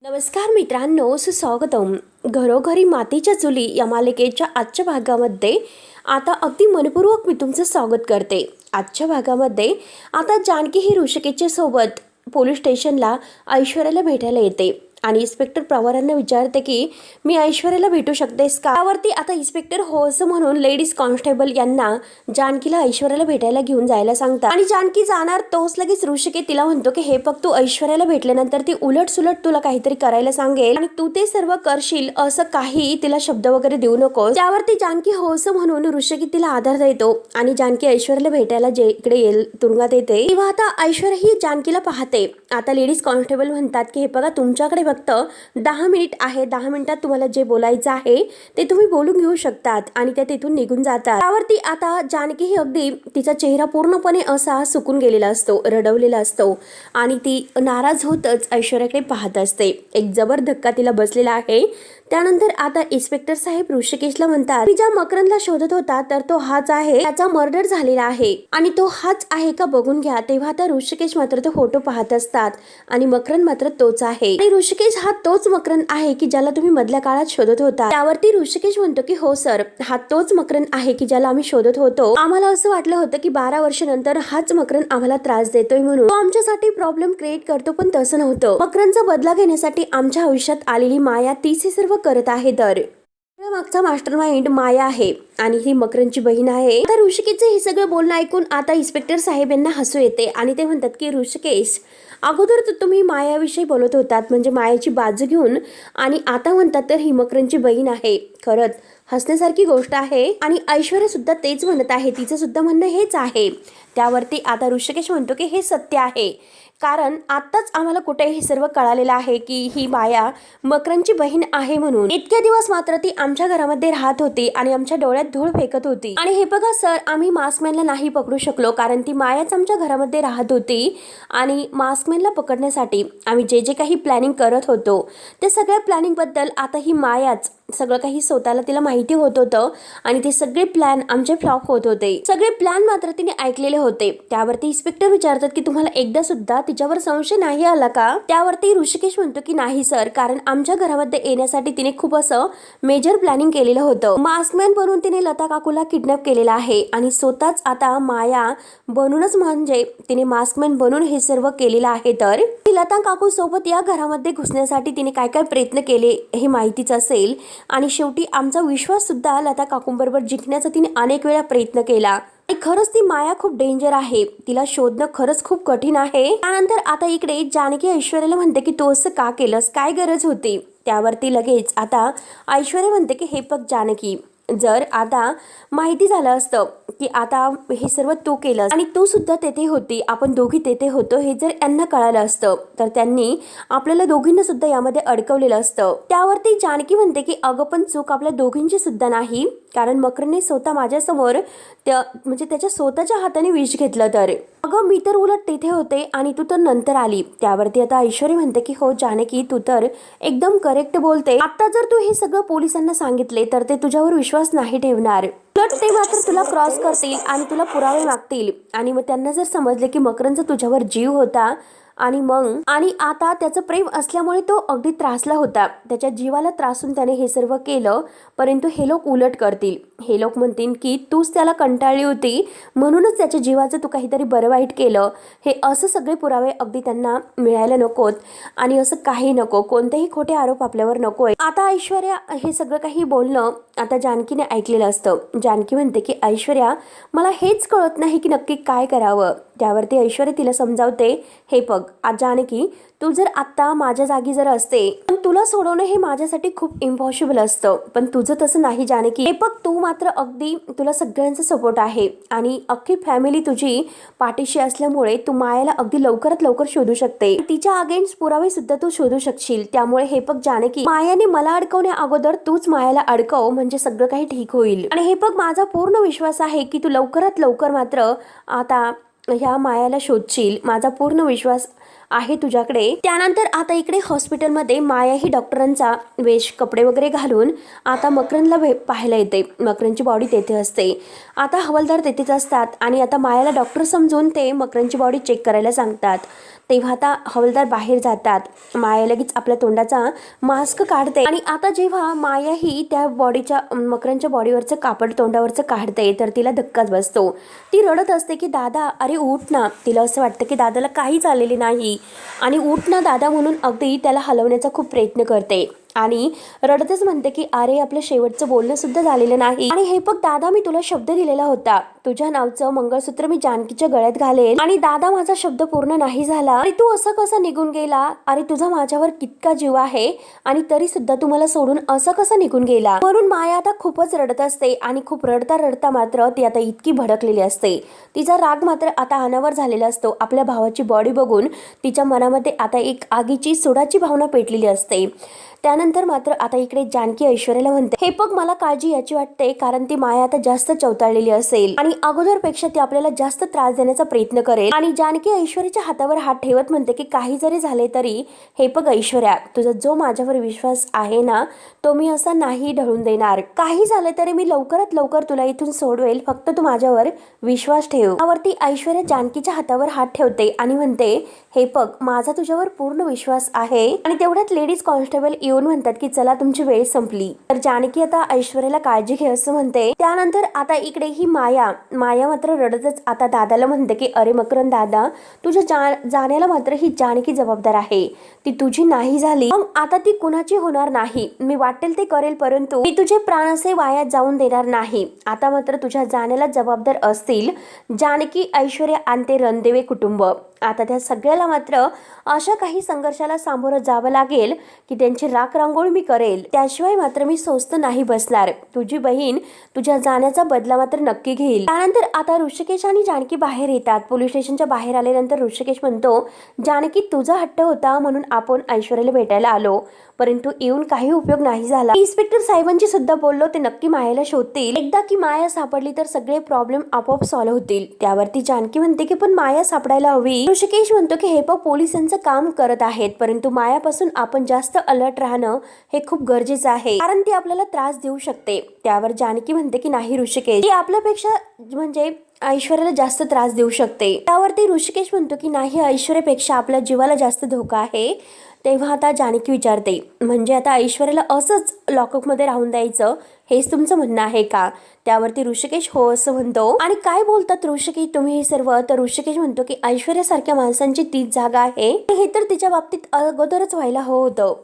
नमस्कार मित्रांनो, सुस्वागतम. घरोघरी मातीच्या चुली या मालिकेच्या आजच्या भागामध्ये आता अगदी मनपूर्वक मी तुमचं स्वागत करते. आजच्या भागामध्ये आता जानकी ही ऋषिकेशच्या सोबत पोलीस स्टेशनला ऐश्वर्याला भेटायला येते आणि इन्स्पेक्टर पवारांना विचारते की मी ऐश्वर्याला भेटू शकतेस का. त्यावरती आता इन्स्पेक्टर हो असं म्हणून लेडीज कॉन्स्टेबल यांना जानकीला ऐश्वर्याला भेटायला घेऊन जायला सांगतात आणि जानकी जाणार तोच लगेच ऋषिकेश तिला म्हणतो की हे बघ, तू ऐश्वर्याला भेटल्यानंतर ती उलट सुलट तुला काहीतरी करायला सांगेल आणि तू ते सर्व करशील असं काही तिला शब्द वगैरे देऊ नकोस. त्यावरती जानकी हो असं म्हणून ऋषिकेश तिला आधार देतो आणि जानकी ऐश्वर्याला भेटायला जे इकडे येईल तुरुंगात येते तेव्हा आता ऐश्वर्या ही जानकीला पाहते. आता लेडीज कॉन्स्टेबल म्हणतात की हे बघा, तुमच्याकडे फक्त 10 मिनिट आहे. 10 मिनिटात तुम्हाला जे बोलायचं आहे ते तुम्ही बोलून घेऊ शकतात आणि त्या तिथून निघून जातात. त्यावरती आता जानकी ही अगदी तिचा चेहरा पूर्णपणे असा सुकून गेलेला असतो, रडवलेला असतो आणि ती नाराज होतच ऐश्वर्याकडे पाहत असते. एक जबर धक्का तिला बसलेला आहे. त्यानंतर आता इन्स्पेक्टर साहेब ऋषिकेशला म्हणतात की ज्या मकरंदला शोधत होता तर तो हाच आहे, त्याचा मर्डर झालेला आहे आणि तो हाच आहे का बघून घ्या. तेव्हा आता ऋषिकेश मात्र तो फोटो पाहत असतात आणि मकरंद मात्र तोच आहे आणि ऋषिकेश हा तोच मकरंद आहे की ज्याला तुम्ही मधल्या काळात शोधत होता. त्यावरती ऋषिकेश म्हणतो की हो सर, हा तोच मकरंद आहे की ज्याला आम्ही शोधत होतो. आम्हाला असं वाटलं होतं की 12 वर्षानंतर हाच मकरंद आम्हाला त्रास देतोय म्हणून तो आमच्यासाठी प्रॉब्लेम क्रिएट करतो, पण तसं नव्हतं. मकरंदचा बदला घेण्यासाठी आमच्या आयुष्यात आलेली माया तीच हे सर्व करत आहे. तर मागचा मास्टर माइंड माया आहे आणि ही मकरंदची बहीण आहे. आता ऋषिकेशचं हे सगळं बोलणं ऐकून आता इन्स्पेक्टर साहेब यांना हसू येते आणि ते म्हणतात की ऋषिकेश, अगोदर तर तुम्ही मायाविषयी बोलत होतात म्हणजे मायाची बाजू घेऊन आणि आता म्हणतात तर ही मकरंदची बहीण आहे. खरंच हसण्यासारखी गोष्ट आहे आणि ऐश्वर्या सुद्धा तेच म्हणत आहे, तिचं सुद्धा म्हणणं हेच आहे. त्यावरती आता ऋषिकेश म्हणतो की हे सत्य आहे, कारण आत्ताच आम्हाला कुठे हे सर्व कळालेलं आहे की ही माया मकरंदची बहीण आहे म्हणून. इतके दिवस मात्र ती आमच्या घरामध्ये राहत होती आणि आमच्या डोळ्यात धूळ फेकत होती आणि हे बघा सर, आम्ही मास्कमॅनला नाही पकडू शकलो कारण ती मायाच आमच्या घरामध्ये राहत होती आणि मास्कमॅनला पकडण्यासाठी आम्ही जे जे काही प्लॅनिंग करत होतो त्या सगळ्या प्लॅनिंग बद्दल आता ही मायाच सगळं काही स्वतःला तिला माहिती होत होतं आणि ते सगळे प्लॅन आमचे फ्लॉप होत होते. सगळे प्लॅन मात्र तिने ऐकलेले होते. त्यावरती इन्स्पेक्टर विचारतात की तुम्हाला एकदा सुद्धा तिच्यावर संशय नाही आला का. त्यावरती ऋषिकेश म्हणतो की नाही सर, कारण आमच्या घरामध्ये येण्यासाठी तिने खूप असं मेजर प्लॅनिंग केलेलं होतं. मास्कमॅन बनून तिने लता काकूला किडनॅप केलेला आहे आणि स्वतःच आता माया बनूनच म्हणजे तिने मास्कमॅन बनून हे सर्व केलेलं आहे. तर लता काकू सोबत या घरामध्ये घुसण्यासाठी तिने काय काय प्रयत्न केले हे माहितीच असेल आणि शेवटी आमचा विश्वास सुद्धा लता काकूंबरोबर जिंकण्याचा तिने अनेक वेळा प्रयत्न केला. खरंच ती माया खूप डेंजर आहे, तिला शोधणं खरंच खूप कठीण आहे. त्यानंतर आता इकडे जानकी ऐश्वर्याला म्हणते की तू असं का केलंस, काय गरज होती. त्यावरती लगेच आता ऐश्वर्या म्हणते की हे बघ जानकी, जर आता माहिती झालं असतं की आता हे सर्व तू केलंस आणि तू सुद्धा तेथे होती, आपण दोघी तेथे होतो, हे जर यांना कळालं असतं तर त्यांनी आपल्याला दोघींना सुद्धा यामध्ये अडकवलेलं असतं. त्यावरती जानकी म्हणते की अगं पण चूक आपल्या दोघींची सुद्धा नाही, कारण मकरंदने स्वतः माझ्यासमोर म्हणजे त्याच्या स्वतःच्या हाताने विष घेतलं. तर अगं मी तर उलट तेथे होते आणि तू तर नंतर आली. त्यावरती आता ऐश्वर्या म्हणते की हो जानकी, तू तर एकदम करेक्ट बोलते. आता जर तू हे सगळं पोलिसांना सांगितले तर ते तुझ्यावर विश्वास नाही ठेवणार, तर ते मात्र तुला क्रॉस करतील आणि तुला पुरावे मागतील आणि मग त्यांना जर समजले की मकरंदचा तुझ्यावर जीव होता आणि आता त्याचं प्रेम असल्यामुळे तो अगदी त्रासला होता, त्याच्या जीवाला त्रासून त्याने हे सर्व केलं, परंतु हे लोक उलट करतील. हे लोक म्हणतील की तूच त्याला कंटाळली होती म्हणूनच त्याच्या जीवाचं तू काहीतरी बरं वाईट केलं. हे असं सगळे पुरावे अगदी त्यांना मिळायला नकोत आणि असं काही नको, कोणतेही खोटे आरोप आपल्यावर नकोय. आता ऐश्वर्या हे सगळं काही बोलणं आता जानकीने ऐकलेलं असतं. जानकी म्हणते की ऐश्वर्या, मला हेच कळत नाही की नक्की काय करावं. त्यावरती ऐश्वर्या तिला समजावते, हे बघ जानकी, तू जर आत्ता माझ्या जागी जर असते पण तुला सोडवणं हे माझ्यासाठी खूप इम्पॉसिबल असतं, पण तुझं तसं नाही जानकी. हे बघ, तू मात्र अगदी तुला सगळ्यांचा सपोर्ट आहे आणि अख्खी फॅमिली तुझी पाठीशी असल्यामुळे तू मायाला अगदी लवकरात लवकर शोधू शकते. तिच्या अगेन्स्ट पुरावे सुद्धा तू शोधू शकशील. त्यामुळे हे बघ जानकी, मायाने मला अडकवण्या अगोदर तूच मायाला अडकव, म्हणजे सगळं काही ठीक होईल. आणि हे बघ, माझा पूर्ण विश्वास आहे की तू लवकरात लवकर मात्र आता ह्या मायाला शोधशील, माझा पूर्ण विश्वास आहे तुझ्याकडे. त्यानंतर आता इकडे हॉस्पिटलमध्ये माया ही डॉक्टरांचा वेश कपडे वगैरे घालून आता मकरंदला पाहायला येते. मकरंदची बॉडी तेथे असते आता हवालदार तेथेच असतात आणि आता मायाला डॉक्टर समजून ते मकरनची बॉडी चेक करायला सांगतात. तेव्हा आता हवालदार बाहेर जातात. माया लगेच आपल्या तोंडाचा मास्क काढते आणि आता जेव्हा माया ही त्या बॉडीच्या मकरनच्या बॉडीवरचं कापड तोंडावरचं काढते तर तिला धक्काच बसतो. ती रडत असते की दादा अरे उठ ना. तिला असं वाटतं की दादाला काहीच आलेले नाही आणि उठ ना दादा म्हणून अगदी त्याला हलवण्याचा खूप प्रयत्न करते आणि रडतच म्हणते की अरे आपलं शेवटचं बोलणं सुद्धा झालेलं नाही आणि हे बघ दादा मी तुला शब्द दिलेला होता, तुझ्या नावचं मंगळसूत्र मी जानकीच्या गळ्यात घालेल आणि दादा माझा शब्द पूर्ण नाही झाला आणि तू असं कसं निघून गेला. अरे तुझा माझ्यावर कितका जीव आहे आणि तरी सुद्धा तू मला सोडून असं कसं निघून गेला. म्हणून माया आता खूपच रडत असते आणि खूप रडता रडता मात्र ती आता इतकी भडकलेली असते. तिचा राग मात्र आता अनावर झालेला असतो. आपल्या भावाची बॉडी बघून तिच्या मनामध्ये आता एक आगीची सुडाची भावना पेटलेली असते. त्यानंतर मात्र आता इकडे जानकी ऐश्वर्याला म्हणते हे बघ मला काळजी याची वाटते कारण ती माया आता जास्त चवताळलेली असेल आणि अगोदरपेक्षा ती आपल्याला जास्त त्रास देण्याचा प्रयत्न करेल. आणि जानकी ऐश्वर्याच्या हातावर हात ठेवत म्हणते की काही जरी झाले तरी हे बघ ऐश्वर्या तुझा जो माझ्यावर विश्वास आहे ना तो मी असा नाही ढळून देणार. काही झालं तरी मी लवकरात लवकर तुला इथून सोडवेल, फक्त तू माझ्यावर विश्वास ठेव. त्यावरती ऐश्वर्या जानकीच्या हातावर हात ठेवते आणि म्हणते हे बघ माझा तुझ्यावर पूर्ण विश्वास आहे. आणि तेवढ्यात लेडीज कॉन्स्टेबल येऊन म्हणतात की चला तुमची वेळ संपली. तर जानकी आता ऐश्वर्याला काळजी घे असं म्हणते. त्यानंतर आता इकडे ही माया मात्र रडतच आता दादाला म्हणते की अरे मकरन दादा तुझ्या जाण्याला मात्र ही जानकी जबाबदार आहे, ती तुझी नाही झाली मग आता ती कुणाची होणार नाही. मी वाटेल ते करेल परंतु मी तुझे प्राण असे वाया जाऊन देणार नाही. आता मात्र तुझ्या जाण्याला जबाबदार असतील जानकी ऐश्वर्या आणि ते रणदेवे कुटुंब. आता त्या सगळ्याला मात्र अशा काही संघर्षाला सामोरं जावं लागेल की त्यांची राख रांगोळी मी करेल, त्याशिवाय मात्र मी स्वस्त नाही बसणार. तुझी बहीण तुझ्या जाण्याचा बदला मात्र नक्की घेईल. त्यानंतर आता ऋषिकेश आणि जानकी बाहेर येतात. पोलीस स्टेशनच्या बाहेर आल्यानंतर ऋषिकेश म्हणतो जानकी तुझा हट्ट होता म्हणून आपण ऐश्वर्याला भेटायला आलो, परंतु येऊन काही उपयोग नाही झाला. इन्स्पेक्टर साहेबांची सुद्धा बोललो ते नक्की मायाला शोधतील. एकदा की माया सापडली तर सगळे प्रॉब्लेम आपोआप सॉल्व्ह होतील. त्यावरती जानकी म्हणते की पण माया सापडायला हवी. ऋषिकेश म्हणतो की हे पोलिसांचं काम करत आहेत परंतु मायापासून आपण जास्त अलर्ट राहणं हे खूप गरजेचं आहे कारण ती आपल्याला त्रास देऊ शकते. त्यावर जानकी म्हणते की नाही ऋषिकेश ती आपल्यापेक्षा म्हणजे ऐश्वर्याला जास्त त्रास देऊ शकते. त्यावरती ऋषिकेश म्हणतो की नाही ऐश्वर्यापेक्षा आपल्या जीवाला जास्त धोका आहे. तेव्हा आता जानकी विचारते म्हणजे आता ऐश्वर्याला असंच लॉकअपमध्ये राहून द्यायचं हेच तुमचं म्हणणं आहे का. त्यावरती ऋषिकेश हो असं म्हणतो. आणि काय बोलतात ऋषिकेश तुम्ही हे सर्व. तर ऋषिकेश म्हणतो की ऐश्वर्यासारख्या माणसांची तीच जागा आहे हे तर तिच्या बाबतीत अगोदरच व्हायला हवं होतं.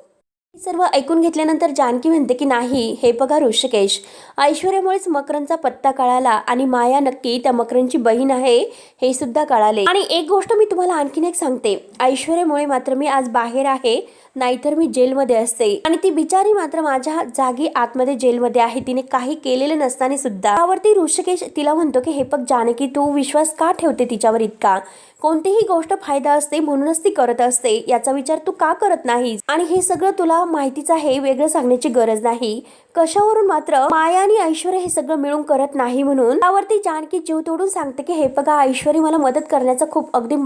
सर्व ऐकून घेतल्यानंतर जानकी म्हणते की नाही हे बघा ऋषिकेश ऐश्वर्यामुळेच मकरनचा पत्ता कळाला आणि माया नक्की त्या मकरनची बहीण आहे हे सुद्धा कळाले. आणि एक गोष्ट मी तुम्हाला आणखीन एक सांगते, ऐश्वर्यामुळे मात्र मी आज बाहेर आहे नाहीतर मी जेलमध्ये असते आणि ती बिचारी मात्र माझ्या जागी आतमध्ये जेलमध्ये आहे, तिने काही केलेलं नसताना सुद्धा. त्यावरती ऋषिकेश तिला म्हणतो की हे बघ जानकी तू विश्वास का ठेवते तिच्यावर इतका, कोणतीही गोष्ट फायदा असते म्हणूनच ती करत असते, याचा विचार तू का करत नाहीस. आणि हे सगळं तुला माहितीच आहे, वेगळं सांगण्याची गरज नाही. कशावरून मात्र माया आणि ऐश्वर्या हे सगळं मिळून करत नाही म्हणून. त्यावरती जानकी जीव तोडून सांगते की हे बघा ऐश्वर्या मला मदत करण्याचा खूप अगदी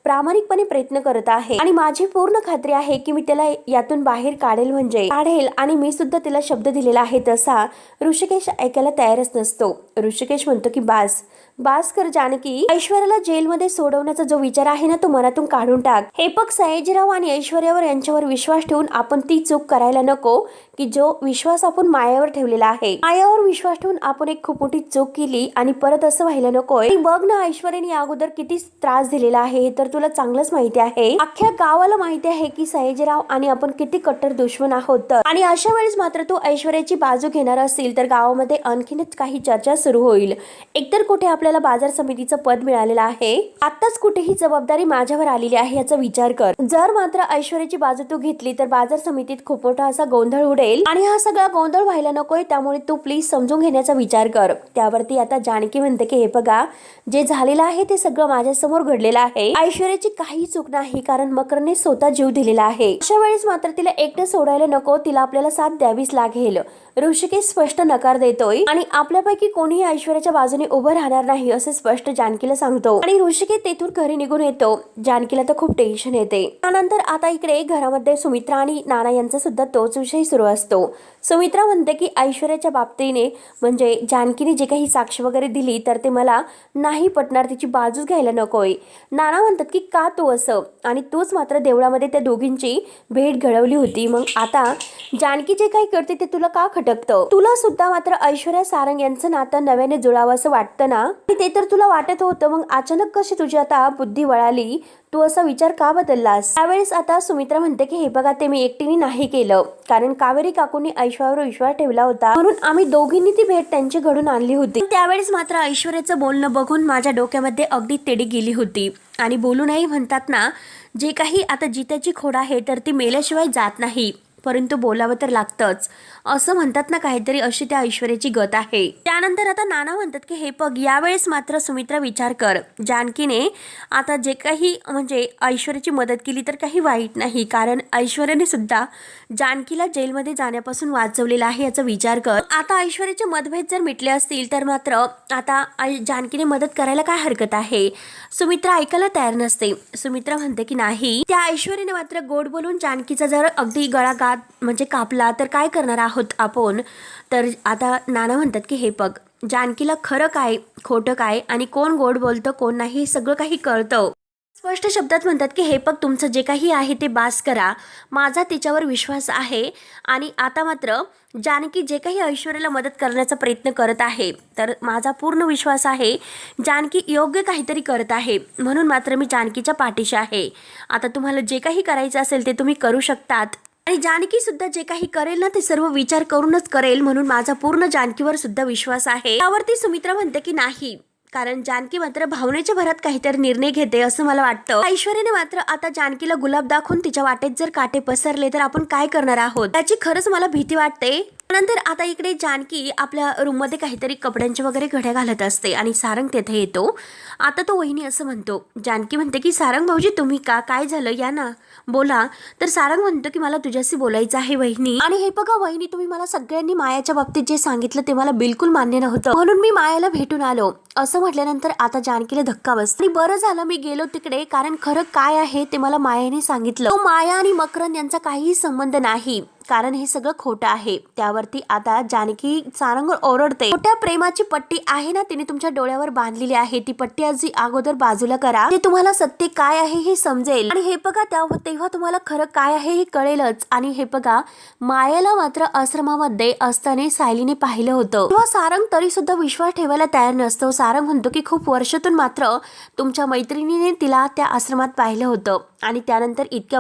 प्रामाणिकपणे प्रयत्न करत आहे आणि माझी पूर्ण खात्री आहे की मी त्याला यातून बाहेर काढेल आणि मी सुद्धा तिला शब्द दिलेला आहे तसा. ऋषिकेश ऐकायला तयारच नसतो. ऋषिकेश म्हणतो की बास कर जानकी, ऐश्वर्याला जेलमध्ये सोडवण्याचा जो विचार आहे ना तो मनातून काढून टाक. हे बघ सयाजीराव आणि ऐश्वर्यावर यांच्यावर विश्वास ठेवून आपण ती चूक करायला नको की जो विश्वास आपण मायावर ठेवलेला आहे. मायावर विश्वास ठेवून आपण एक खूप मोठी चूक केली आणि परत असं व्हायला नकोय. बघ ना ऐश्वर्याने अगोदर किती त्रास दिलेला आहे हे तर तुला चांगलंच माहिती आहे. अख्ख्या गावाला माहिती आहे की सयाजीराव आणि आपण किती कट्टर दुश्मन आहोत. आणि अशा वेळेस मात्र तू ऐश्वर्याची बाजू घेणार असेल तर गावामध्ये आणखीनच काही चर्चा सुरू होईल. एकतर कुठे आपल्याला बाजार समितीचं पद मिळालेलं आहे, आताच कुठेही जबाबदारी माझ्यावर आलेली आहे याचा विचार कर. जर मात्र ऐश्वर्याची बाजू तू घेतली तर बाजार समितीत खूप मोठा असा गोंधळ उडेल आणि हा सगळा गोंधळ व्हायला नकोय, त्यामुळे तू प्लीज समजून घेण्याचा विचार कर. त्यावरती आता जानकी म्हणते की हे बघा जे झालेलं आहे ते सगळं माझ्या समोर घडलेलं आहे. ऐश्वर्याची काही चूक नाही कारण मकरने स्वतः जीव दिलेला आहे. अशा वेळेस मात्र तिला एकटं सोडायला नको, तिला आपल्याला साथ द्यावीच लागेल. ऋषिकेश स्पष्ट नकार देतोय आणि आपल्यापैकी कोणीही ऐश्वर्याच्या बाजूने उभं राहणार नाही असे स्पष्ट जानकीला सांगतो. आणि ऋषिकेश तेथून घरी निघून येतो. जानकीला तर खूप टेन्शन येते. त्यानंतर आता इकडे घरामध्ये सुमित्रा आणि नाना यांचा सुद्धा तोच विषय सुरू असतो. सुमित्रा म्हणते की ऐश्वर्याच्या बाबतीने म्हणजे जानकीने जे काही साक्ष वगैरे दिली तर ते मला नाही पटणार, तिची बाजूच घ्यायला नकोय. नाना म्हणतात की का तू असं, आणि तूच मात्र देवळामध्ये त्या दोघींची भेट घडवली होती, मग आता जानकी जे काही करते ते तुला का खटकतं? तुला सुद्धा मात्र ऐश्वर्या सारंग यांचं नातं नव्याने जुळावं असं वाटतं ना? ते तर तुला वाटत होतं, मग अचानक कशी तुझी आता बुद्धी वळाली? तू असा विचार का बदललास? त्यावेळेस आता सुमित्रा म्हणते की हे बघा, ते मी एकटीने नाही केलं, कारण कावेरी काकूंनी ऐश्वर्यावर विश्वास ठेवला होता म्हणून आम्ही दोघींनी ती भेट त्यांची घडून आणली होती. त्यावेळेस मात्र ऐश्वर्याचं बोलणं बघून माझ्या डोक्यामध्ये अगदी तेडी गेली होती. आणि बोलू नाही म्हणतात ना, जे काही आता जित्याची खोड आहे तर ती मेल्याशिवाय जात नाही, परंतु बोलावं तर लागतंच असं म्हणतात ना काहीतरी, अशी त्या ऐश्वर्याची गत आहे. त्यानंतर आता नाना म्हणतात की हे बघ, यावेळेस मात्र सुमित्रा विचार कर, जानकीने आता जे काही म्हणजे ऐश्वर्याची मदत केली तर काही वाईट नाही, कारण ऐश्वर्याने सुद्धा जानकीला जेलमध्ये जाण्यापासून वाचवलेलं आहे याचा विचार कर. आता ऐश्वर्याचे मतभेद जर मिटले असतील तर मात्र आता जानकीने मदत करायला काय हरकत आहे? सुमित्रा ऐकायला तयार नसते. सुमित्रा म्हणते की नाही, त्या ऐश्वर्याने मात्र गोड बोलून जानकीचा जर अगदी गळा म्हणजे कापला तर काय करणार आहोत आपण? तर आता नाना म्हणतात की हे बघ, जानकीला खरं काय खोटं काय आणि कोण गोड बोलतं कोण नाही हे सगळं काही कळतं. स्पष्ट शब्दात म्हणतात की हे बघ, तुमचं जे काही आहे ते बास करा, माझा तिच्यावर विश्वास आहे. आणि आता मात्र जानकी जे काही ऐश्वर्याला मदत करण्याचा प्रयत्न करत आहे तर माझा पूर्ण विश्वास आहे जानकी योग्य काहीतरी करत आहे, म्हणून मात्र मी जानकीच्या पाठीशी आहे. आता तुम्हाला जे काही करायचं असेल ते तुम्ही करू शकतात, आणि जानकी सुद्धा जे काही करेल ना ते सर्व विचार करूनच करेल, म्हणून माझा पूर्ण जानकीवर सुद्धा विश्वास आहे. त्यावरती सुमित्रा म्हणते की नाही, कारण जानकी मात्र भावनेच्या भरात काहीतरी निर्णय घेते असं मला वाटतं. ऐश्वर्याने मात्र आता जानकीला गुलाब दाखवून तिच्या वाटेत जर काटे पसरले तर आपण काय करणार आहोत त्याची खरंच मला भीती वाटते. नंतर आता इकडे जानकी आपल्या रूममध्ये काहीतरी कपड्यांच्या वगैरे घड्या घालत असते आणि सारंग तेथे येतो. आता तो वहिनी असं म्हणतो. जानकी म्हणते की सारंग भाऊजी तुम्ही का, काय झालं, या ना बोला. तर सारंग म्हणतो की मला तुझ्याशी बोलायचं आहे वहिनी. आणि हे बघा वहिनी, तुम्ही मला सगळ्यांनी मायाच्या बाबतीत जे सांगितलं ते मला बिलकुल मान्य नव्हतं, म्हणून मी मायाला भेटून आलो. असं म्हटल्यानंतर आता जानकीला धक्का बसतो. आणि बरं झालं मी गेलो तिकडे, कारण खरं काय आहे ते मला मायाने सांगितलं. तो माया आणि मकरंद यांचा काहीही संबंध नाही, कारण हे सगळं खोटं आहे. त्यावरती आता जानकी सारंगवर ओरडते. खोट्या प्रेमाची पट्टी आहे ना तिने तुमच्या डोळ्यावर बांधलेली आहे, ती पट्टी आजी अगोदर बाजूला करा, ते तुम्हाला सत्य काय आहे हे समजेल. आणि हे बघा, तेव्हा तुम्हाला खरं काय आहे हे कळेलच. आणि हे बघा, मायाला मात्र आश्रमामध्ये असताना सायलीने पाहिलं होतं, तेव्हा सारंग तरी सुद्धा विश्वास ठेवायला तयार नसतो. सारंग म्हणतो की खूप वर्षातून मात्र तुमच्या मैत्रिणीने तिला त्या आश्रमात पाहिलं होतं, आणि त्यानंतर इतक्या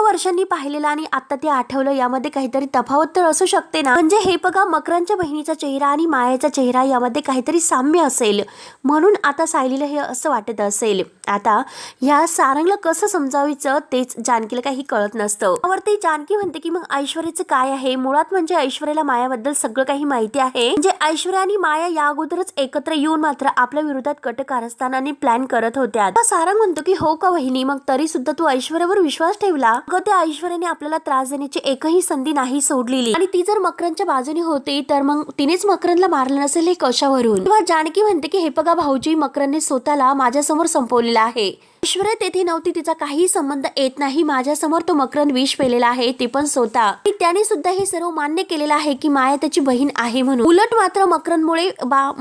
वर्षांनी पाहिलेलं आणि आता ते आठवलं, यामध्ये काहीतरी तफावत तर असू शकते ना. म्हणजे हे बघा, मकरांच्या बहिणीचा चेहरा आणि मायाचा चेहरा यामध्ये काहीतरी साम्य असेल, म्हणून आता सायलीला हे असं वाटत असेल. आता ह्या सारंगला कसं समजावायचं तेच जानकीला काही कळत नसतं. त्यावरती जानकी म्हणते की मग ऐश्वर्याचं काय आहे? मुळात म्हणजे ऐश्वर्याला मायाबद्दल सगळं काही माहिती आहे, म्हणजे ऐश्वर्या आणि माया या अगोदरच एकत्र येऊन मात्र आपल्या विरोधात कट कारस्थानाने प्लॅन करत होत्या. सारंग म्हणतो की हो का वहिनी, मग तरी सुद्धा तू ऐश्वर्यावर विश्वास ठेवला? अगं, त्या ऐश्वर्याने आपल्याला त्रास देण्याची एकही संधी नाही सोडलेली, आणि ती जर मकरंदच्या बाजूने होती तर मग तिनेच मकरंदला मारलं नसेल हे कशावरून? तेव्हा जानकी म्हणते की हे बघा भाऊजी, मकरंदने स्वतःला माझ्यासमोर संपवलेला आहे. ऐश्वर्या तेथे नव्हती, तिचा काही संबंध येत नाही माझ्यासमोर. तो मकरंद विष पेलेला आहे, ते पण स्वतः. त्याने सुद्धा हे सर्व मान्य केलेलं आहे की माया त्याची बहीण आहे म्हणून. उलट मात्र मकरंदमुळे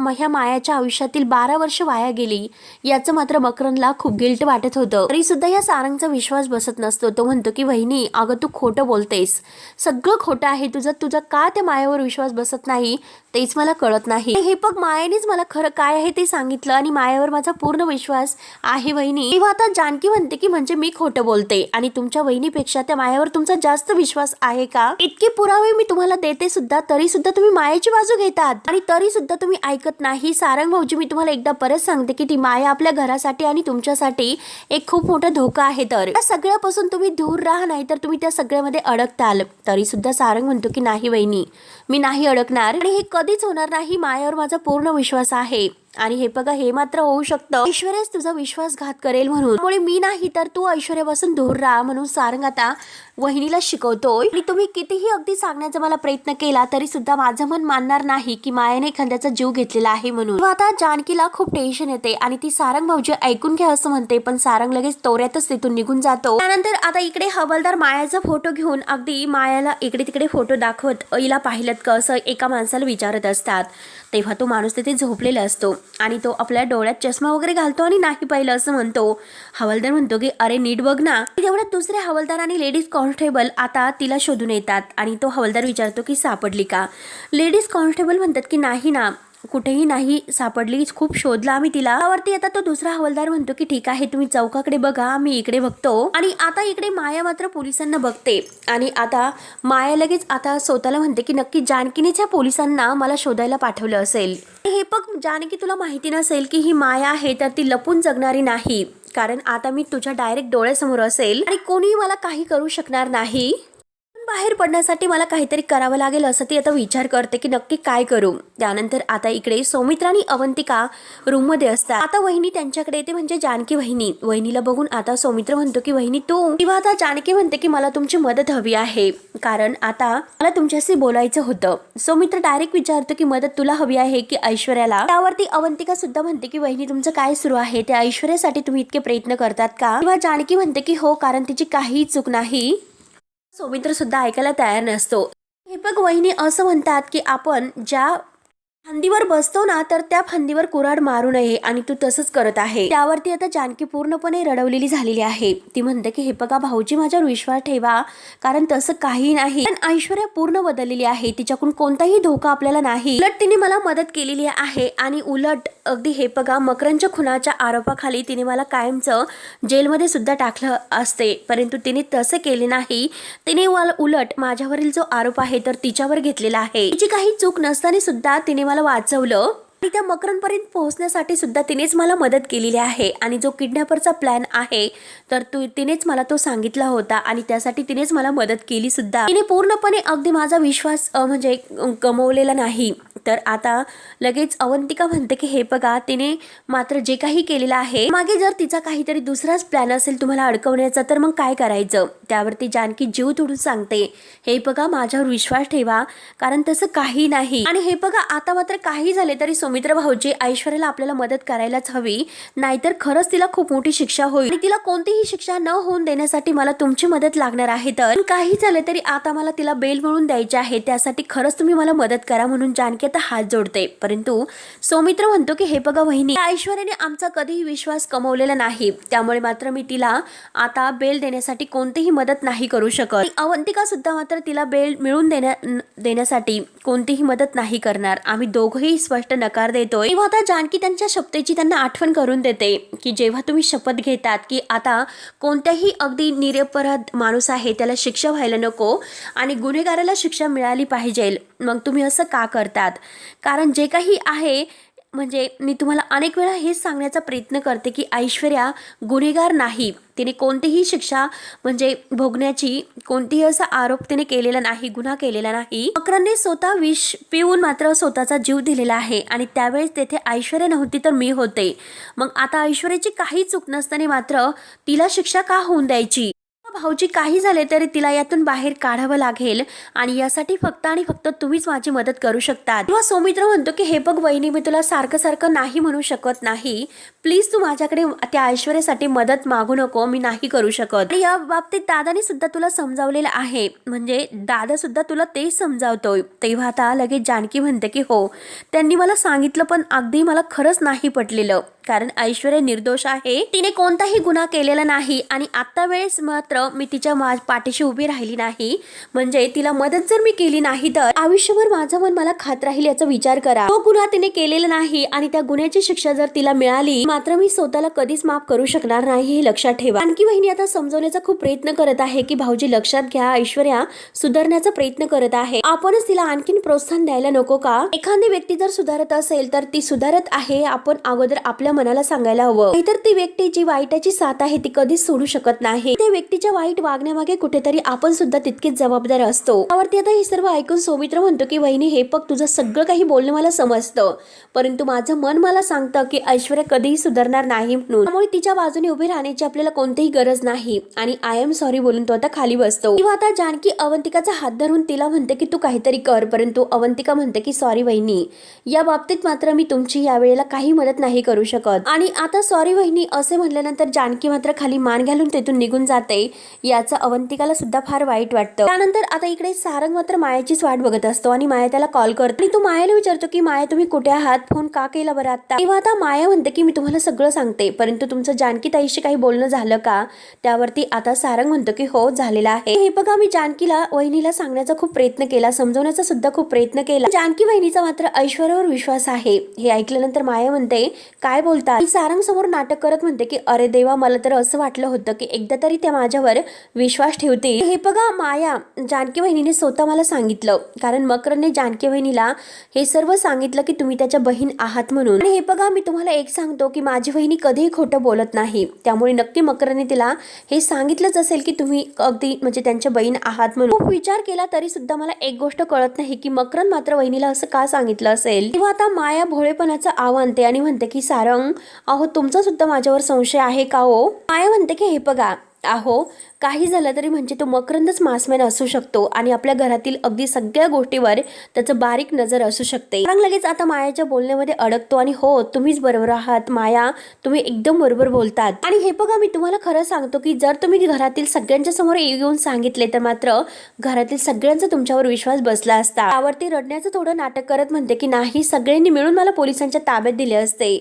ह्या मायाच्या आयुष्यातील 12 वर्ष वाया गेली, याचं मात्र मकरंदला खूप गिल्ट वाटत होतं. तरी सुद्धा या सारंगचा विश्वास बसत नसतो. तो म्हणतो की वहिनी, अगं तू खोटं बोलतेस, सगळं खोटं आहे तुझं का त्या मायावर विश्वास बसत नाही तेच मला कळत नाही. हे बघ, मायानेच मला खरं काय आहे ते सांगितलं आणि मायावर माझा पूर्ण विश्वास आहे वहिनी. तेव्हा आता जानकी म्हणते की म्हणजे मी खोटं बोलते आणि तुमच्या वहिनीपेक्षा त्या मायावर तुमचा जास्त विश्वास आहे का? इतके पुरावे मी तुम्हाला देते सुद्धा, तरी सुद्धा तुम्ही मायाची बाजू घेतात आणि तरी सुद्धा तुम्ही ऐकत नाही. सारंग भाऊजी, मी तुम्हाला एकदा परत सांगते की ती माया आपल्या घरासाठी आणि तुमच्यासाठी एक खूप मोठा धोका आहे. तर या सगळ्यापासून तुम्ही दूर राहा, नाही तर तुम्ही त्या सगळ्यामध्ये अडकताल. तरी सुद्धा सारंग म्हणतो की नाही वहिनी, मी नाही अडकणार आणि हे कधीच होणार नाही. मायावर माझा पूर्ण विश्वास आहे. आणि हे बघा हे मात्र होऊ शकतं ऐश्वर्याच तुझा विश्वासघात करेल म्हणून, त्यामुळे मी नाही तर तू ऐश्वर्यापासून दूर राहा म्हणून सारंग आता वहिनीला शिकवतोय. आणि तुम्ही कितीही अगदी सांगण्याचा मला प्रयत्न केला तरी सुद्धा माझं मन मानणार नाही की मायाने एखाद्याचा जीव घेतलेला आहे म्हणून. आता जानकीला खूप टेन्शन येते आणि ती सारंग भाऊजी ऐकून घ्या असं म्हणते, पण सारंग लगेच तोऱ्यातच तिथून निघून जातो. त्यानंतर आता इकडे हवालदार मायाचा फोटो घेऊन अगदी मायाला इकडे तिकडे फोटो दाखवत हिला पाहिलं का असं एका माणसाला विचारत असतात. तेव्हा तो माणूस तिथे झोपलेला असतो आणि तो आपल्या डोळ्यात चष्मा वगैरे घालतो आणि नाही पाहिलं असं म्हणतो. हवालदार म्हणतो की अरे नीट बघ ना. तेवढ्यात दुसरे हवालदार आणि लेडीज कॉन्स्टेबल आता तिला शोधून येतात आणि तो हवालदार विचारतो की सापडली का. लेडीज कॉन्स्टेबल म्हणतात की नाही ना, कुठेही नाही सापडली, खूप शोधला आम्ही तिला. त्यावरती आता तो दुसरा हवालदार म्हणतो की ठीक आहे तुम्ही चौकाकडे बघा, मी इकडे बघतो. आणि आता इकडे माया मात्र पोलिसांना बघते आणि आता माया लगेच आता स्वतःला म्हणते की नक्की जानकीनेच या पोलिसांना मला शोधायला पाठवलं असेल. हे बघ जानकी, तुला माहिती नसेल की ही माया आहे तर ती लपून जगणारी नाही, कारण आता मी तुझ्या डायरेक्ट डोळ्यासमोर असेल आणि कोणीही मला काही करू शकणार नाही. बाहेर पडण्यासाठी मला काहीतरी करावं लागेल असं ती आता विचार करते की नक्की काय करू. त्यानंतर आता इकडे सौमित्रा आणि अवंतिका रूम मध्ये असतात. आता वहिनी त्यांच्याकडे येते, म्हणजे जानकी वहिनी. वहिनीला बघून आता सौमित्र म्हणतो की वहिनी तू, किंवा आता जानकी म्हणते की मला तुमची मदत हवी आहे, कारण आता मला तुमच्याशी बोलायचं होतं. सौमित्र डायरेक्ट विचारतो की मदत तुला हवी आहे की ऐश्वर्याला. त्यावरती अवंतिका सुद्धा म्हणते की वहिनी तुमचं काय सुरू आहे, त्या ऐश्वर्यासाठी तुम्ही इतके प्रयत्न करतात का. किंवा जानकी म्हणते की हो, कारण तिची काहीही चूक नाही. सौमित्र सुद्धा ऐकायला तयार नसतो. हे बघ वहिनी असं म्हणतात की आपण ज्या फांदीवर बसतो ना तर त्या फांदीवर कुऱ्हाड मारू नये आणि तू तसंच करत आहे. त्यावरती आता जानकी पूर्णपणे रडवलेली झालेली आहे. ती म्हणते की हे बघा भाऊजी, माझ्यावर विश्वास ठेवा, कारण तसं काही नाही. पण ऐश्वर्या पूर्ण बदललेली आहे, तिच्याकडून कोणताही धोका आपल्याला नाही. उलट तिने मला मदत केलेली आहे आणि उलट अगदी हे बघा मकरनच्या खुनाच्या आरोपाखाली तिने मला कायमचं जेलमध्ये सुद्धा टाकलं असते, परंतु तिने तसे केले नाही. तिने उलट माझ्यावरील जो आरोप आहे तर तिच्यावर घेतलेला आहे. तिची काही चूक नसताना सुद्धा तिने मला वाचवलं आणि त्या मकरनपर्यंत पोहोचण्यासाठी सुद्धा तिनेच मला मदत केलेली आहे. आणि जो किडनॅपरचा प्लॅन आहे तर तिनेच मला तो सांगितला होता आणि त्यासाठी तिनेच मला मदत केली सुद्धा. तिने पूर्णपणे अगदी माझा विश्वास म्हणजे गमावलेला नाही. तर आता लगेच अवंतिका म्हणते की हे बघा, तिने मात्र जे काही केलेलं आहे मागे जर तिचा काहीतरी दुसराच प्लॅन असेल तुम्हाला अडकवण्याचा तर मग काय करायचं. त्यावरती जानकी जीव तोडून सांगते हे बघा माझ्यावर विश्वास ठेवा, कारण तसं काही नाही. आणि हे बघा आता मात्र काही झाले तरी सौमित्र भाऊजी ऐश्वर्याला आपल्याला मदत करायलाच हवी, नाहीतर खरंच तिला खूप मोठी शिक्षा होईल. आणि तिला कोणतीही शिक्षा न होऊन देण्यासाठी मला तुमची मदत लागणार आहे. तर काही झाले तरी आता मला तिला बेल मिळवून द्यायची आहे, त्यासाठी खरंच तुम्ही मला मदत करा म्हणून जानकी आता हात जोडते. परंतु सौमित्र म्हणतो की हे बघा वहिनी, ऐश्वर्याने आमचा कधीही विश्वास कमवलेला नाही, त्यामुळे मात्र मी तिला आता बेल देण्यासाठी कोणतीही मदत नाही करू शकत. अवंतिका सुद्धा मात्र तिला बेल मिळवून देण्यासाठी कोणतीही मदत नाही करणार. आम्ही दोघंही स्पष्ट नकार देतोय. तेव्हा आता जानकी त्यांच्या शपथेची त्यांना आठवण करून देते की जेव्हा तुम्ही शपथ घेतात की आता कोणत्याही अगदी निरपराध माणूस आहे त्याला शिक्षा व्हायला नको आणि गुन्हेगाराला शिक्षा मिळाली पाहिजे, मग तुम्ही असं का करतात. कारण जे काही आहे म्हणजे मी तुम्हाला अनेक वेळा हेच सांगण्याचा प्रयत्न करते की ऐश्वर्या गुन्हेगार नाही, तिने कोणतीही शिक्षा म्हणजे भोगण्याची कोणतीही असा आरोप तिने केलेला नाही, गुन्हा केलेला नाही. मकरनने स्वतः विष पिऊन मात्र स्वतःचा जीव दिलेला आहे आणि त्यावेळेस तेथे ऐश्वर्या नव्हती तर मी होते. मग आता ऐश्वर्याची काही चूक नसताना मात्र तिला शिक्षा का होऊन द्यायची. भाऊजी काही झाले तरी तिला यातून बाहेर काढावं लागेल आणि यासाठी फक्त आणि फक्त तुम्हीच माझी मदत करू शकता. किंवा सौमित्र म्हणतो की हे बघ वहिनी, मी तुला सारखं सारखं नाही म्हणू शकत नाही, प्लीज तू माझ्याकडे त्या ऐश्वर्यासाठी मदत मागू नको, मी नाही करू शकत. आणि या बाबतीत दादाने सुद्धा तुला समजावलेलं आहे, म्हणजे दादा सुद्धा तुला तेच समजावतोय. तेव्हा आता लगेच जानकी म्हणते की हो, त्यांनी मला सांगितलं पण अगदी मला खरंच नाही पटलेलं, कारण ऐश्वर्या निर्दोष आहे, तिने कोणताही गुन्हा केलेला नाही आणि आता वेळेस मात्र मी तिच्या पाठीशी उभी राहिली नाही, म्हणजे तिला मदत जर मी केली नाही तर आयुष्यभर माझं मन मला खात राहील याचा विचार करा. तो गुन्हा तिने केलेला नाही आणि त्या गुन्ह्याची शिक्षा जर तिला मिळाली मात्र मी स्वतःला कधीच माफ करू शकणार नाही, हे लक्षात ठेवा. आणखी वहिनी आता समजवण्याचा खूप प्रयत्न करत आहे की भाऊजी लक्षात घ्या, ऐश्वर्या सुधारण्याचा प्रयत्न करत आहे, आपणच तिला आणखीन प्रोत्साहन द्यायला नको का. एखादी व्यक्ती जर सुधारत असेल तर ती सुधारत आहे, आपण अगोदर आपल्या मनाला सांगायला हवं, नाहीतर ती व्यक्ती जी वाईटाची साथ आहे ती कधीच सोडू शकत नाही. त्या व्यक्तीच्या वाईट वागण्यामागे कुठेतरी आपण सुद्धा तितकेच जबाबदार असतो. त्यावरती आता हे सर्व ऐकून सौमित्र म्हणतो की वहिनी, हे बघ, तुझं सगळं काही बोलणं मला समजतं, परंतु माझं मन मला सांगतं की ऐश्वर्या कधीही सुधारणार नाही म्हणून, त्यामुळे तिच्या बाजूने उभे राहण्याची आपल्याला कोणतीही गरज नाही. आणि आय एम सॉरी बोलून तो आता खाली बसतो. किंवा आता जानकी अवंतिकाचा हात धरून तिला म्हणते की तू काहीतरी कर, परंतु अवंतिका म्हणते की सॉरी वहिनी, या बाबतीत मात्र मी तुमची यावेळेला काही मदत नाही करू शकत. आणि आता सॉरी वहिनी असे म्हणल्यानंतर जानकी मात्र खाली मान घालून तेथून निघून जाते. याचं अवंतिकाला सुद्धा फार वाईट वाटतं. त्यानंतर आता इकडे सारंग मात्र मायाचीच वाट बघत असतो आणि माया त्याला कॉल करतो आणि तो मायाला विचारतो की माया, तुम्ही कुठे आहात, फोन का केला बरं आता? तेव्हा आता माया म्हणते की मी तुम्हाला सगळं सांगते, परंतु तुमचं जानकी ताईशी काही बोलणं झालं का? त्यावरती आता सारंग म्हणतो की हो, झालेला आहे. हे बघा, मी जानकीला वहिनीला सांगण्याचा खूप प्रयत्न केला, समजवण्याचा सुद्धा खूप प्रयत्न केला. जानकी वहिनीचा मात्र ऐश्वर्यावर विश्वास आहे. हे ऐकल्यानंतर माया म्हणते काय बोलतात? सारंग समोर नाटक करत म्हणते की अरे देवा, मला तर असं वाटलं होतं की एकदा तरी त्या माझ्यावर विश्वास ठेवतील. हे बघा माया, जानकी वहिनीने स्वतः मला सांगितलं, कारण मकरने जानकी वहिनीला हे सर्व सांगितलं की तुम्ही त्याच्या बहीण आहात म्हणून. आणि हे बघा, मी तुम्हाला एक सांगतो की माझी वहिनी कधीही खोटं बोलत नाही, त्यामुळे नक्की मकरने तिला हे सांगितलंच असेल की तुम्ही अगदी म्हणजे त्यांच्या बहीण आहात म्हणून. खूप विचार केला तरी सुद्धा मला एक गोष्ट कळत नाही की मकरन मात्र वहिनीला असं का सांगितलं असेल. तेव्हा आता माया भोळेपणाचं आव आणते आणि म्हणते की सारंग, अहो तुमचा सुद्धा माझ्यावर संशय आहे का हो? माया म्हणते की हे बघा, अहो काही झालं तरी म्हणजे तो मकरंदच मासमॅन असू शकतो आणि आपल्या घरातील अगदी सगळ्या गोष्टीवर त्याचं बारीक नजर असू शकते. सारंग लगेच आता मायाच्या बोलण्यामध्ये अडकतो आणि हो, तुम्हीच बरोबर आहात माया, तुम्ही एकदम बरोबर बोलतात. आणि हे बघा, मी तुम्हाला खरं सांगतो की जर तुम्ही घरातील सगळ्यांच्या समोर येऊन सांगितले तर मात्र घरातील सगळ्यांचा तुमच्यावर विश्वास बसला असता. त्यावरती रडण्याचं थोडं नाटक करत म्हणते की नाही, सगळ्यांनी मिळून मला पोलिसांच्या ताब्यात दिले असते.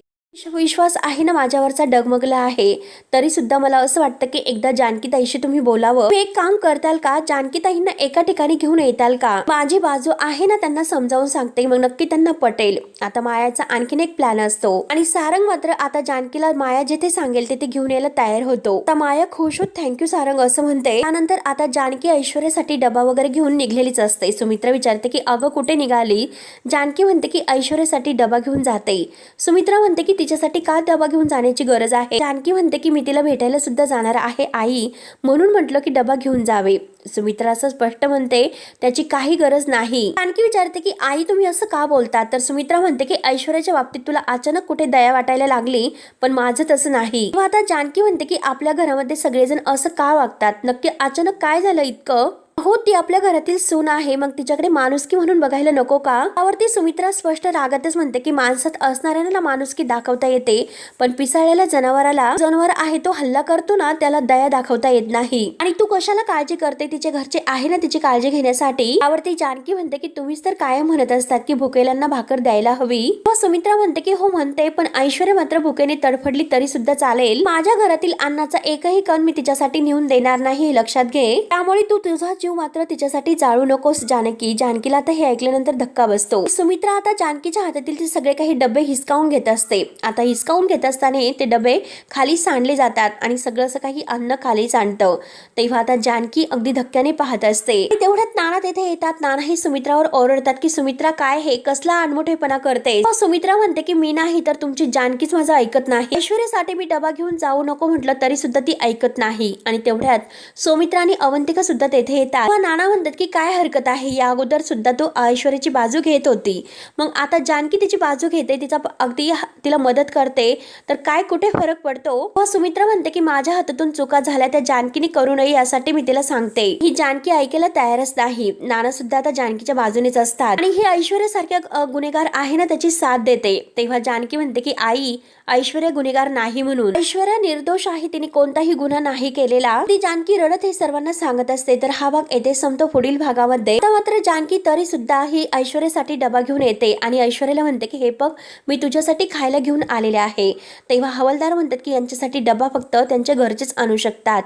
विश्वास आहे ना माझ्यावरचा डगमगला आहे, तरी सुद्धा मला असं वाटतं की एकदा जानकी ताईशी तुम्ही बोलावं. तुम्ही एक काम करताल का, जानकी ताईंना एका ठिकाणी घेऊन येताल का? माझी बाजू आहे ना, त्यांना समजावून सांगते, मग नक्की त्यांना पटेल. आता मायाचा आणखीन एक प्लॅन असतो आणि सारंग मात्र आता जानकीला माया जिथे सांगेल तिथे घेऊन यायला तयार होतो. आता माया खुश होत थँक्यू सारंग असं म्हणते. त्यानंतर आता जानकी ऐश्वर्यासाठी डबा वगैरे घेऊन निघलेलीच असते. सुमित्रा विचारते की अगं कुठे निघाली? जानकी म्हणते की ऐश्वर्यासाठी डबा घेऊन जाते. सुमित्रा म्हणते की तिच्यासाठी का डबा घेऊन जाण्याची गरज आहे? जानकी म्हणते की मी तिला भेटायला सुद्धा जाणार आहे आई, म्हणून म्हटलं की डबा घेऊन जावे. सुमित्रा असं स्पष्ट म्हणते त्याची काही गरज नाही. जानकी विचारते की आई तुम्ही असं का बोलतात? तर सुमित्रा म्हणते की ऐश्वर्याच्या बाबतीत तुला अचानक कुठे दया वाटायला लागली, पण माझं तसं नाही. आता जानकी म्हणते की आपल्या घरामध्ये सगळेजण असं का वागतात? नक्की अचानक काय झालं इतकं? हो, ती आपल्या घरातील सून आहे, मग तिच्याकडे माणुसकी म्हणून बघायला नको का? त्यावरती सुमित्रा स्पष्ट रागातच म्हणते की माणसात असणाऱ्याला माणुसकी दाखवता येते, पण पिसाळलेल्या जनावर आहे तो हल्ला करतो ना, त्याला दया दाखवता येत नाही. आणि तू कशाला काळजी करते? तिचे घरचे आहे ना तिची काळजी घेण्यासाठी. त्यावरती जानकी म्हणते की तुम्हीच तर कायम म्हणत असतात की भुकेल्यांना भाकर द्यायला हवी. सुमित्रा म्हणते की हो म्हणते, पण ऐश्वर्या मात्र भुकेने तडफडली तरी सुद्धा चालेल. माझ्या घरातील अन्नाचा एकही कण मी तिच्यासाठी नेऊन देणार नाही, लक्षात घे. त्यामुळे तू तुझा मात्र तिच्यासाठी जाळू नकोस जानकी. जानकीला आता हे ऐकल्यानंतर धक्का बसतो. सुमित्रा आता जानकीच्या हातातील ते सगळे काही डबे हिसकावून घेत असते. आता हिसकावून घेत असताना ते डबे खाली सांडले जातात आणि सगळं असं काही अन्न खाली सांडतं. तेव्हा आता जानकी अगदी धक्क्याने पाहत असते. तेवढ्यात नाना तेथे येतात. नाना ही सुमित्रावर ओरडतात की सुमित्रा काय हे कसला अनमोठेपणा करते? सुमित्रा म्हणते की मी नाही तर तुमची जानकीच माझं ऐकत नाही. ऐश्वर्यासाठी मी डबा घेऊन जाऊ नको म्हटलं तरी सुद्धा ती ऐकत नाही. आणि तेवढ्यात सुमित्रा आणि अवंतिका सुद्धा तेथे येतात. नाना म्हणतात की काय हरकत आहे, या अगोदर सुद्धा तो ऐश्वर्याची बाजू घेत होती, मग आता जानकी तिची बाजू घेते, तिचा अगदी तिला मदत करते, तर काय कुठे फरक पडतो? सुमित्रा म्हणते की माझ्या हातातून चुका झाल्या त्या जानकीने करू नये यासाठी मी तिला सांगते. ही जानकी ऐकायला तयारच नाही. नाना सुद्धा आता जानकीच्या बाजूनेच असतात आणि हे ऐश्वर्यासारख्या गुन्हेगार आहे ना त्याची साथ देते. तेव्हा जानकी म्हणते की आई, ऐश्वर्या गुन्हेगार नाही म्हणून. ऐश्वर्या निर्दोष आहे, तिने कोणताही गुन्हा नाही केलेला. ती जानकी रडत हे सर्वांना सांगत असते. तर हा भाग येथे संपतो. पुढील भागामध्ये मात्र जानकी तरी सुद्धा ही ऐश्वर्यासाठी डबा घेऊन येते आणि ऐश्वर्याला म्हणते की हे बघ, मी तुझ्यासाठी खायला घेऊन आलेले आहे. तेव्हा हवालदार म्हणतात की यांच्यासाठी डबा फक्त त्यांच्या घरचेच आणू शकतात.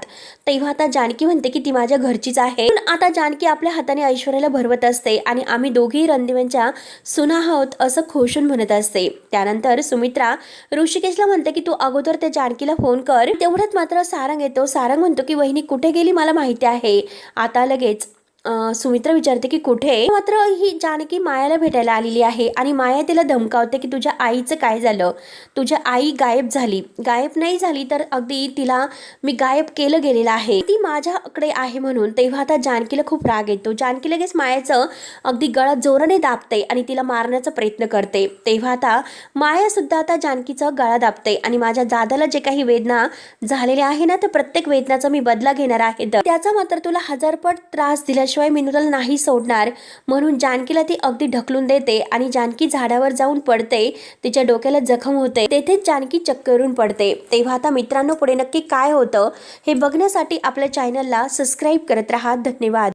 तेव्हा आता जानकी म्हणते की ती माझ्या घरचीच आहे. पण आता जानकी आपल्या हाताने ऐश्वर्याला भरवत असते आणि आम्ही दोघेही रणदिव्यांच्या सुना आहोत असं खोशून म्हणत असते. त्यानंतर सुमित्रा ऋषिकेशला म्हणते की तू अगोदर त्या जानकीला फोन कर. तेवढ्यात मात्र सारंग येतो. सारंग म्हणतो की वहिनी कुठे गेली मला माहिती आहे. आता लगेच सुमित्रा विचारते की कुठे. मात्र ही जानकी मायाला भेटायला आलेली आहे आणि माया तिला धमकावते की तुझ्या आईचं काय झालं, तुझ्या आई गायब झाली. गायब नाही झाली तर अगदी तिला मी गायब केलं गेलेलं आहे, ती माझ्याकडे आहे म्हणून. तेव्हा आता जानकीला खूप राग येतो. जानकी लगेच मायाचं अगदी गळा जोराने दाबते आणि तिला मारण्याचा प्रयत्न करते. तेव्हा आता माया सुद्धा आता जानकीचा गळा दाबते आणि माझ्या दादाला जे काही वेदना झालेल्या आहे ना, तर प्रत्येक वेदनाचा मी बदला घेणार आहे, त्याचा मात्र तुला 1000 पट त्रास दिल्याशिवाय मी तुला नाही सोडणार. म्हणून जानकीला ती अगदी ढकलून देते आणि जानकी झाडावर जाऊन पडते. तिच्या डोक्याला जखम होते. तेथेच जानकी चक्करून पडते. तेव्हा आता मित्रांनो, पुढे नक्की काय होतं हे बघण्यासाठी आपल्या चॅनलला सबस्क्राईब करत राहा. धन्यवाद.